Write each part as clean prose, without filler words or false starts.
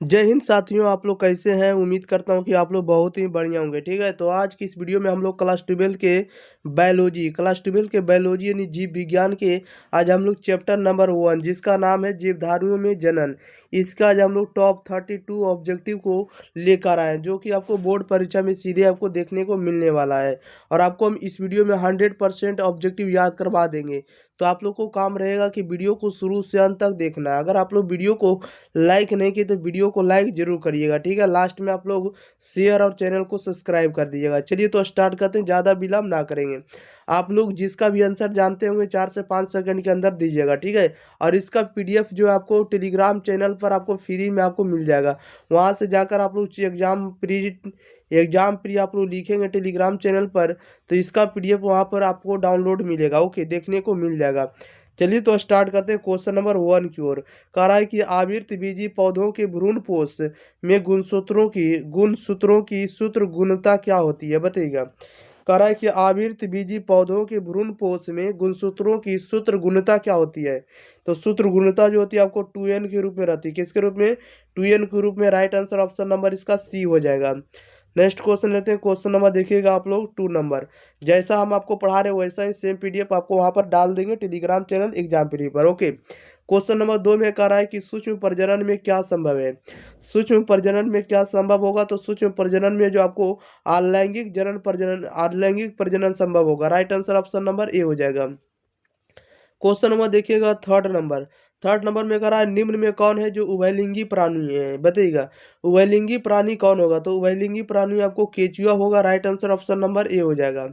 जय हिंद साथियों, आप लोग कैसे हैं। उम्मीद करता हूं कि आप लोग बहुत ही बढ़िया होंगे। ठीक है, तो आज की इस वीडियो में हम लोग क्लास 12 के बायोलॉजी यानी जीव विज्ञान के आज हम लोग चैप्टर नंबर 1 जिसका नाम है जीवधारियों में जनन, इसका आज हम लोग टॉप 32 ऑब्जेक्टिव को लेकर आए हैं, जो कि आपको बोर्ड परीक्षा में सीधे आपको देखने को मिलने वाला है। और आपको हम इस वीडियो में 100% ऑब्जेक्टिव याद करवा देंगे। तो आप लोग को काम रहेगा कि वीडियो को शुरू से अंत तक देखना है। अगर आप लोग वीडियो को लाइक नहीं किए तो वीडियो को लाइक जरूर करिएगा। ठीक है, लास्ट में आप लोग शेयर और चैनल को सब्सक्राइब कर दीजिएगा। चलिए तो स्टार्ट करते हैं, ज़्यादा विलम्ब ना करेंगे। आप लोग जिसका भी आंसर जानते होंगे 4 से 5 सेकंड के अंदर दीजिएगा। ठीक है, और इसका पीडीएफ जो है आपको टेलीग्राम चैनल पर आपको फ्री में आपको मिल जाएगा। वहाँ से जाकर आप लोग एग्जाम प्री आप लोग लिखेंगे टेलीग्राम चैनल पर, तो इसका पीडीएफ वहाँ पर आपको डाउनलोड मिलेगा। ओके, देखने को मिल जाएगा। चलिए तो स्टार्ट करते हैं क्वेश्चन नंबर 1 की ओर। कह रहा है कि आवृतबीजी पौधों के भ्रूणपोष में गुणसूत्रों की सूत्र गुणता क्या होती है, बताइएगा। कह रहा है कि आवृतबीजी पौधों के भ्रूणपोष में गुणसूत्रों की सूत्र गुणता क्या होती है। तो सूत्र गुणता जो होती है आपको 2n के रूप में रहती है। किसके रूप में? 2n के रूप में। राइट आंसर ऑप्शन नंबर इसका सी हो जाएगा। नेक्स्ट क्वेश्चन लेते हैं। क्वेश्चन नंबर देखिएगा आप लोग 2 नंबर। जैसा हम आपको पढ़ा रहे हैं वैसा ही सेम पीडीएफ आपको वहां पर डाल देंगे टेलीग्राम चैनल एग्जाम प्री पर। ओके, क्वेश्चन नंबर 2 में कह रहा है कि सूक्ष्म प्रजनन में क्या संभव है। सूक्ष्म प्रजनन में क्या संभव होगा। तो सूक्ष्म प्रजनन में जो आपको आलैंगिक प्रजनन संभव होगा। Right answer option number A हो जाएगा। क्वेश्चन नंबर देखिएगा थर्ड नंबर में कह रहा है निम्न में कौन है जो उभयलिंगी प्राणी है, बताइएगा। उभयलिंगी प्राणी कौन होगा। तो उभयलिंगी प्राणी आपको केचुआ होगा। Right answer option number A हो जाएगा।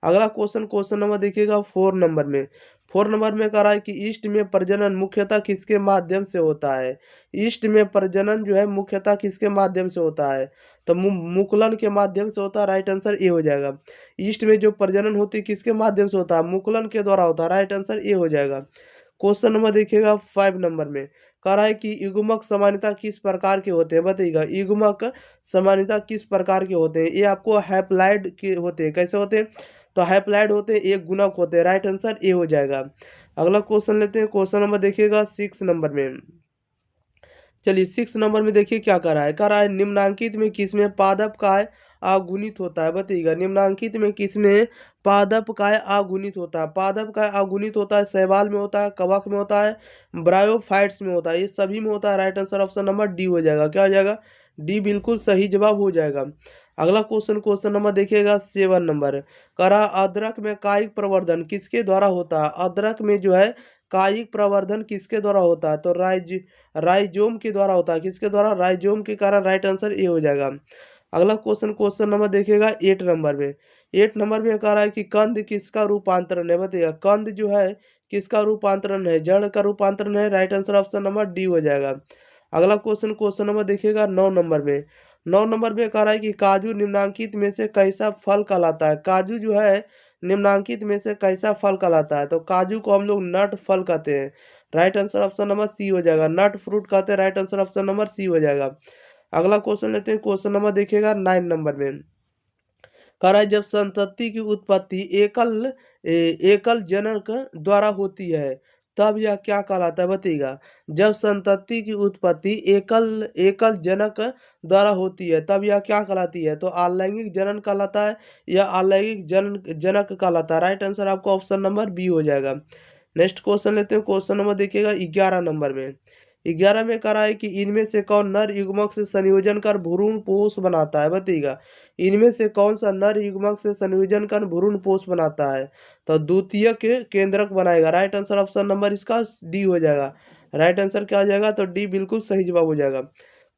अगला क्वेश्चन नंबर देखिएगा 4 नंबर में कह रहा है कि ईस्ट में प्रजनन मुख्यतः किसके माध्यम से होता है। ईस्ट में प्रजनन जो है मुख्यतः किसके माध्यम से होता है। तो मुकुलन के माध्यम से होता है। राइट आंसर ए हो जाएगा। ईस्ट में जो प्रजनन होती है किसके माध्यम से होता है, मुकुलन के द्वारा होता है। राइट आंसर ए हो जाएगा। क्वेश्चन नंबर देखिएगा 5 नंबर में कह रहा है कि युग्मक समानता किस प्रकार के होते हैं, बताइएगा। युग्मक समानता किस प्रकार के होते हैं। ये आपको हैप्लाइड के होते हैं। कैसे होते हैं। तो हैप्लाइड होते हैं, एक गुणक होते हैं। राइट आंसर ए हो जाएगा। अगला क्वेश्चन लेते हैं। क्वेश्चन नंबर देखिएगा 6 नंबर में। चलिए 6 नंबर में देखिए क्या कर रहा है। कह रहा है निम्नांकित में किसमें पादप काय अगुणित होता है, बताइएगा। निम्नांकित में किसमें पादप काय अगुणित होता है। पादप काय अगुणित होता है, शैवाल में होता है, कवक में होता है, ब्रायोफाइट्स में होता है, ये सभी में होता है। Right answer option number D हो जाएगा। क्या हो जाएगा? डी बिल्कुल सही जवाब हो जाएगा। अगला क्वेश्चन नंबर देखिएगा 7 नंबर। कह रहा अदरक में कायिक प्रवर्धन किसके द्वारा होता है। अदरक में जो है कायिक प्रवर्धन किसके द्वारा होता है। तो राइजोम के द्वारा होता है। किसके द्वारा? राइजोम के कारण। राइट आंसर ए हो जाएगा। अगला क्वेश्चन नंबर देखिएगा 8 नंबर में। 8 नंबर में कह रहा है कि कंद किसका रूपांतरण है, बताइएगा। कंद जो है किसका रूपांतरण है? जड़ का रूपांतरण है। Right answer option number D हो जाएगा। अगला क्वेश्चन नंबर देखिएगा 9 नंबर में। 9 नंबर में कह रहा है कि काजू निम्नांकित में से कैसा फल कहलाता है। काजू जो है निम्नांकित में से कैसा फल कहलाता है। तो काजू को हम लोग नट फल कहते हैं। Right answer option number C हो जाएगा। नट फ्रूट कहते हैं। Right answer option number C हो जाएगा। अगला क्वेश्चन लेते हैं। क्वेश्चन नंबर देखिएगा 9 नंबर में। कह रहा है जब संतति की उत्पत्ति एकल जनक द्वारा होती है तब यह क्या कहलाता है, बताइएगा। जब संतति की उत्पत्ति एकल एकल जनक द्वारा होती है तब यह क्या कहलाती है। तो अलैंगिक जनन कहलाता है या अलैंगिक जनक कहलाता है। राइट आंसर आपको ऑप्शन नंबर बी हो जाएगा। नेक्स्ट क्वेश्चन लेते हैं। क्वेश्चन नंबर देखिएगा 11 नंबर में। 11 में कह रहा है कि इनमें से कौन नर युग्मक से संयोजन कर भ्रूण पोष बनाता है, बताइएगा। इनमें से कौन सा नर युग्मक से संयोजन कर भ्रूण पोष बनाता है। तो द्वितीय के केंद्रक बनाएगा। राइट आंसर ऑप्शन नंबर इसका डी हो जाएगा। राइट आंसर क्या हो जाएगा। तो डी बिल्कुल सही जवाब हो जाएगा।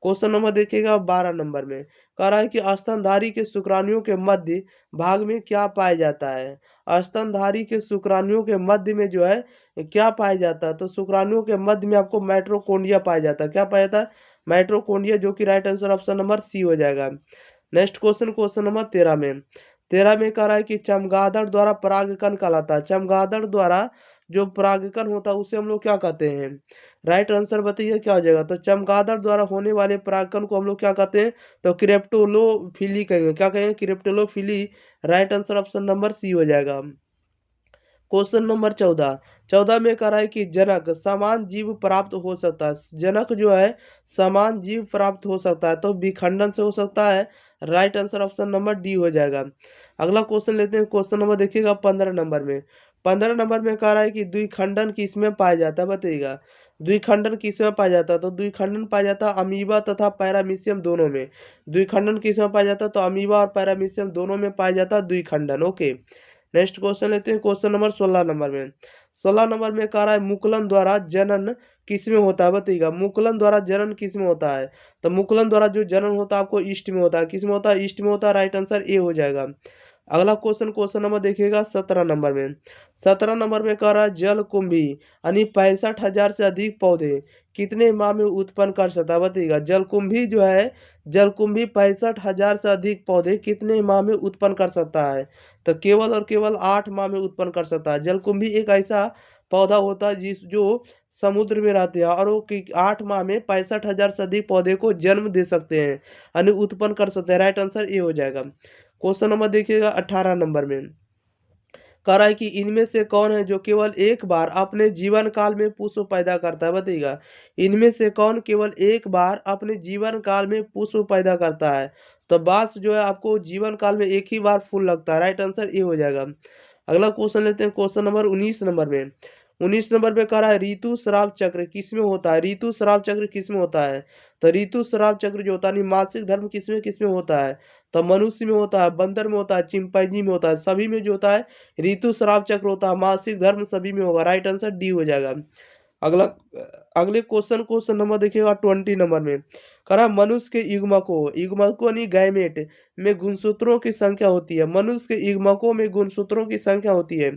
क्वेश्चन नंबर देखिएगा 12 नंबर में। कह रहा है कि स्तनधारी के शुक्राणुओं के मध्य भाग में क्या पाया जाता है। स्तनधारी के शुक्राणुओं के मध्य में जो है क्या पाया जाता है। तो शुक्राणुओं के मध्य में आपको माइटोकॉन्ड्रिया पाया जाता है। क्या पाया जाता है? माइटोकॉन्ड्रिया, जो कि right answer option number C हो जाएगा। नेक्स्ट क्वेश्चन नंबर 13 में कह रहा है कि चमगादड़ द्वारा परागकण कहलाता है। चमगादड़ द्वारा जो परागकण होता है उसे हम लोग क्या कहते हैं। राइट आंसर बताइए क्या हो जाएगा। तो चमगादड़ द्वारा होने वाले परागकण को हम लोग क्या कहते हैं। तो क्रिप्टोलोफिली कहेंगे। क्या कहेंगे? क्रिप्टोलोफिली। Right answer option number C हो जाएगा। Question number 14। 14 में कह रहा है कि जनक समान जीव प्राप्त हो सकता है। जनक जो है समान जीव प्राप्त हो सकता है, तो विखंडन से हो सकता है। Right answer option number D हो जाएगा। अगला क्वेश्चन लेते हैं। क्वेश्चन नंबर देखिएगा 15 नंबर में। 15 नंबर में कह रहा है कि द्विखंडन किसमें पाया जाता है, बताइएगा। द्विखंडन किसमें पाया जाता है, तो द्विखंडन पाया जाता है अमीबा तथा पैरामीशियम दोनों में। द्विखंडन किसमें पाया जाता है, तो अमीबा और पैरामीशियम दोनों में पाया जाता है द्विखंडन। ओके, नेक्स्ट क्वेश्चन लेते हैं। क्वेश्चन नंबर 16 नंबर में। 16 नंबर में कह रहा है मुकुलन द्वारा जनन किसमें होता है, बताइएगा। मुकुलन द्वारा जनन किसमें होता है, तो मुकुलन द्वारा जो जनन होता है आपको ईस्ट में होता है। किसमें होता है, ईस्ट में होता है। राइट आंसर ए हो जाएगा। अगला क्वेश्चन, क्वेश्चन नंबर देखिएगा 17 नंबर में। 17 नंबर में कह रहा है जल कुंभी यानी 65,000 से अधिक पौधे कितने माह में उत्पन्न कर सकता है, बताइएगा। जलकुंभी जो है, जलकुंभी 65,000 से अधिक पौधे कितने माह में उत्पन्न कर सकता है, तो केवल और केवल 8 माह में उत्पन्न कर सकता है। जलकुंभी एक ऐसा पौधा होता है जो समुद्र में रहते हैं, और वो 8 माह में 65,000 से अधिक पौधे को जन्म दे सकते हैं, यानी उत्पन्न कर सकते हैं। राइट आंसर ए हो जाएगा। क्वेश्चन नंबर देखिएगा 18 नंबर में। कह रहा है कि इनमें से कौन है जो केवल एक बार अपने जीवन काल में पुष्प पैदा करता है, बताइएगा। इनमें से कौन केवल एक बार अपने जीवन काल में पुष्प पैदा करता है, तो बांस जो है आपको जीवन काल में एक ही बार फूल लगता है। राइट आंसर ए हो जाएगा। अगला क्वेश्चन लेते हैं। क्वेश्चन नंबर 19 नंबर में। 19 नंबर पे कह रहा है ऋतु स्राव चक्र किसमें होता है, ऋतु स्राव चक्र किसमें होता है, तो ऋतु स्राव चक्र जो होता है मासिक धर्म किसमें किसमें होता है, तो मनुष्य में होता है, बंदर में होता है, चिंपैंजी में होता है, सभी में जो होता है ऋतु स्राव चक्र होता है। मासिक धर्म सभी में होगा। राइट आंसर डी हो जाएगा। अगला अगले क्वेश्चन, क्वेश्चन नंबर देखिएगा 20 नंबर में। कह रहा है मनुष्य के युग्मकों यानी गैमेट में गुणसूत्रों की संख्या होती है। मनुष्य के युग्मकों में गुणसूत्रों की संख्या होती है,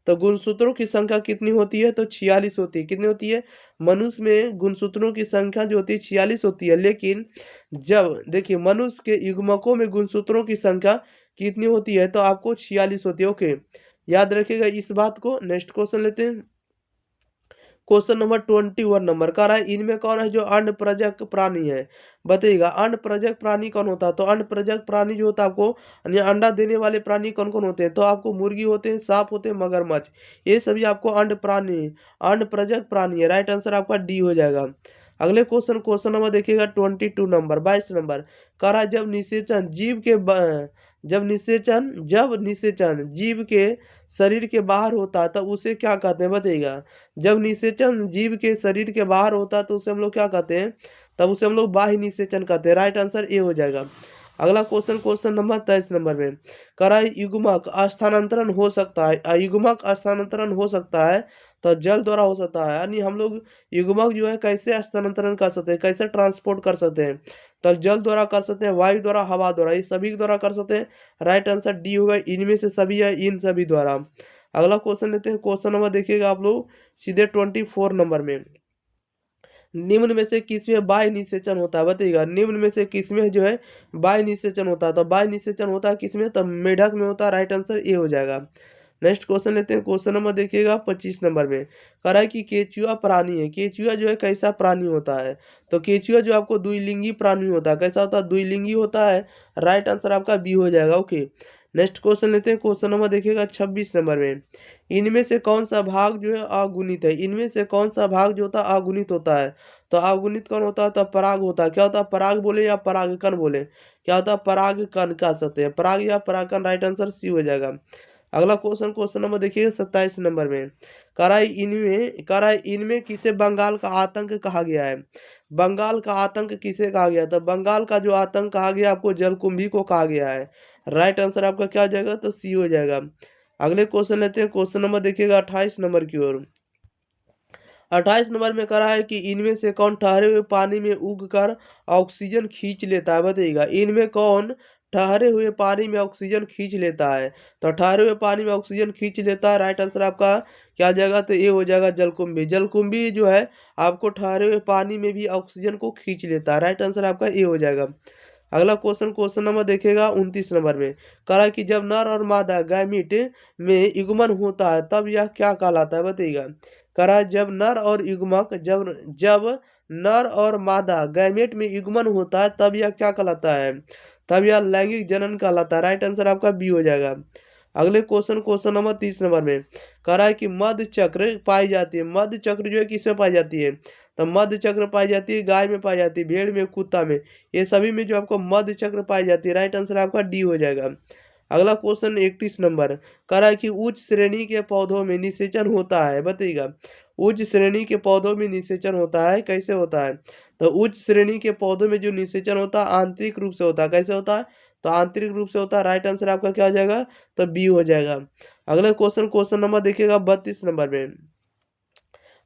तो गुणसूत्रों की संख्या कितनी होती है, तो 46 होती है। कितनी होती है, मनुष्य में गुणसूत्रों की संख्या जो होती है 46 होती है। लेकिन जब देखिए मनुष्य के युग्मकों में गुणसूत्रों की संख्या कितनी होती है, तो आपको 46 होती है। ओके, याद रखिएगा इस बात को। नेक्स्ट क्वेश्चन लेते हैं। क्वेश्चन नंबर 21 नंबर का रहा है इनमें कौन है जो अन्य प्रजक प्राणी है, बताइएगा। अन्य प्रजक प्राणी कौन होता है, तो अन्य प्रजक प्राणी जो होता है आपको यानी अंडा देने वाले प्राणी कौन कौन होते हैं, तो आपको मुर्गी होते हैं, सांप होते हैं, मगरमच्छ, ये सभी आपको अन्य प्रजक प्राणी है। राइट आंसर आपका डी हो जाएगा। अगले क्वेश्चन, क्वेश्चन नंबर देखिएगा 22 नंबर 22 नंबर कह रहा है जब निषेचन जीव के शरीर के बाहर होता है तब उसे क्या कहते हैं, बताइएगा। जब निषेचन जीव के शरीर के बाहर होता है तो उसे हम लोग क्या कहते हैं, तब उसे हम लोग बाह्य निषेचन कहते हैं। राइट आंसर ए हो जाएगा। अगला क्वेश्चन, क्वेश्चन नंबर 23 नंबर में कह रहा है युग्मक स्थानांतरण हो सकता है, युग्मक स्थानांतरण हो सकता है तो जल द्वारा हो सकता है। यानी हम लोग युग्मक जो है कैसे स्थानांतरण कर सकते हैं, कैसे ट्रांसपोर्ट कर सकते हैं, तो जल द्वारा कर सकते हैं, वायु द्वारा, हवा द्वारा, ये सभी के द्वारा कर सकते हैं। राइट आंसर डी होगा। इनमें से सभी है, इन सभी द्वारा। अगला क्वेश्चन लेते हैं। क्वेश्चन नंबर देखिएगा आप लोग सीधे 24 नंबर में। निम्न में से किसमें वायु निषेचन होता है, बताइएगा। निम्न में से किसमें जो है वायु निषेचन होता है, तो वायु निषेचन होता है किसमें, तो मेढक में होता है। राइट आंसर ए हो जाएगा। नेक्स्ट क्वेश्चन लेते हैं। क्वेश्चन नंबर देखिएगा 25 नंबर में कह रहा है कि केचुआ प्राणी है। केचुआ जो है कैसा प्राणी होता है, तो केचुआ जो आपको द्विलिंगी प्राणी होता है। कैसा होता है, द्विलिंगी होता है। राइट आंसर आपका बी हो जाएगा। ओके, नेक्स्ट क्वेश्चन लेते हैं। क्वेश्चन नंबर देखिएगा 26 नंबर में। इनमें से कौन सा भाग जो है अगुणित है, इनमें से कौन सा भाग जो होता है अगुणित होता है, तो अगुणित कौन होता है, तो पराग होता है। क्या होता है, पराग बोले या परागकण बोले, क्या होता है, परागकण कह सकते हैं, पराग या परागकण। राइट आंसर सी हो जाएगा। अगला क्वेश्चन, क्वेश्चन नंबर देखिए 27 नंबर में कह रहा है इनमें किसे बंगाल का आतंक कहा गया है। बंगाल का आतंक किसे कहा गया, तो बंगाल का जो आतंक कहा गया आपको जलकुंभी को कहा गया है। राइट आंसर आपका क्या हो जाएगा, तो सी हो जाएगा। अगले क्वेश्चन लेते हैं। क्वेश्चन नंबर देखिएगा 28 नंबर की ओर। 28 नंबर में कह रहा है कि इनमें से कौन ठहरे हुए पानी में उग कर ऑक्सीजन खींच लेता है, बताइएगा। इनमें कौन ठहरे हुए पानी में ऑक्सीजन खींच लेता है, तो ठहरे हुए पानी में ऑक्सीजन खींच लेता है। राइट आंसर आपका क्या आ जाएगा, तो ये हो जाएगा जलकुंभी। जलकुंभी जो है आपको ठहरे हुए पानी में भी ऑक्सीजन को खींच लेता है। राइट आंसर आपका ये हो जाएगा। अगला क्वेश्चन, क्वेश्चन नंबर देखिएगा 29 नंबर में कह रहा है कि जब नर और मादा गैमीट में युग्मन होता है तब यह क्या कहलाता है, बताइएगा। कह रहा है जब नर और युग्मक जब जब नर और मादा गैमेट में युग्मन होता है तब यह क्या कहलाता है, तब यह लैंगिक जनन कहलाता है। राइट आंसर आपका बी हो जाएगा। अगले क्वेश्चन नंबर 30 नंबर में कह रहा है कि मध्य चक्र पाई जाती है। मध्य चक्र जो है किसमें पाई जाती है? तो मध्य चक्र पाई जाती है गाय में पाई जाती है, भेड़ में, कुत्ता में, ये सभी में जो आपको मध्य चक्र पाई जाती है। राइट आंसर आपका डी हो जाएगा। अगला क्वेश्चन 31 नंबर कह रहा है कि उच्च श्रेणी के पौधों में निषेचन होता है, बताइएगा। उच्च श्रेणी के पौधों में निषेचन होता है, कैसे होता है? तो उच्च श्रेणी के पौधों में जो निषेचन होता है आंतरिक रूप से होता है। कैसे होता है? तो आंतरिक रूप से होता है। राइट आंसर आपका क्या हो जाएगा? तो बी हो जाएगा। अगला क्वेश्चन नंबर देखिएगा 32 नंबर में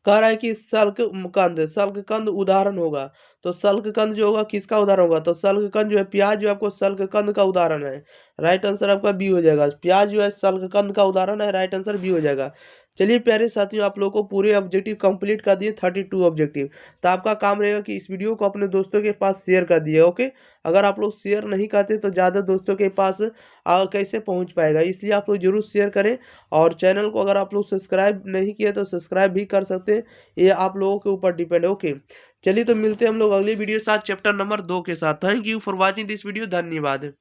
कह रहा है कि सल्ककंद उदाहरण होगा। तो सल्ककंद जो होगा किसका उदाहरण होगा? तो सल्ककंद जो है प्याज जो आपको सल्ककंद का उदाहरण है। राइट आंसर आपका बी हो जाएगा। प्याज जो है सल्ककंद का उदाहरण है। राइट आंसर बी हो जाएगा। चलिए प्यारे साथियों, आप लोगों को पूरे ऑब्जेक्टिव कंप्लीट कर दिए, 32 ऑब्जेक्टिव। तो आपका काम रहेगा कि इस वीडियो को अपने दोस्तों के पास शेयर कर दिए। ओके, अगर आप लोग शेयर नहीं करते तो ज़्यादा दोस्तों के पास कैसे पहुंच पाएगा, इसलिए आप लोग जरूर शेयर करें। और चैनल को अगर आप लोग सब्सक्राइब नहीं किए तो सब्सक्राइब भी कर सकते हैं, ये आप लोगों के ऊपर डिपेंड है। ओके, चलिए तो मिलते हैं हम लोग अगली वीडियो साथ चैप्टर नंबर 2 के साथ। Thank you for watching this video. धन्यवाद।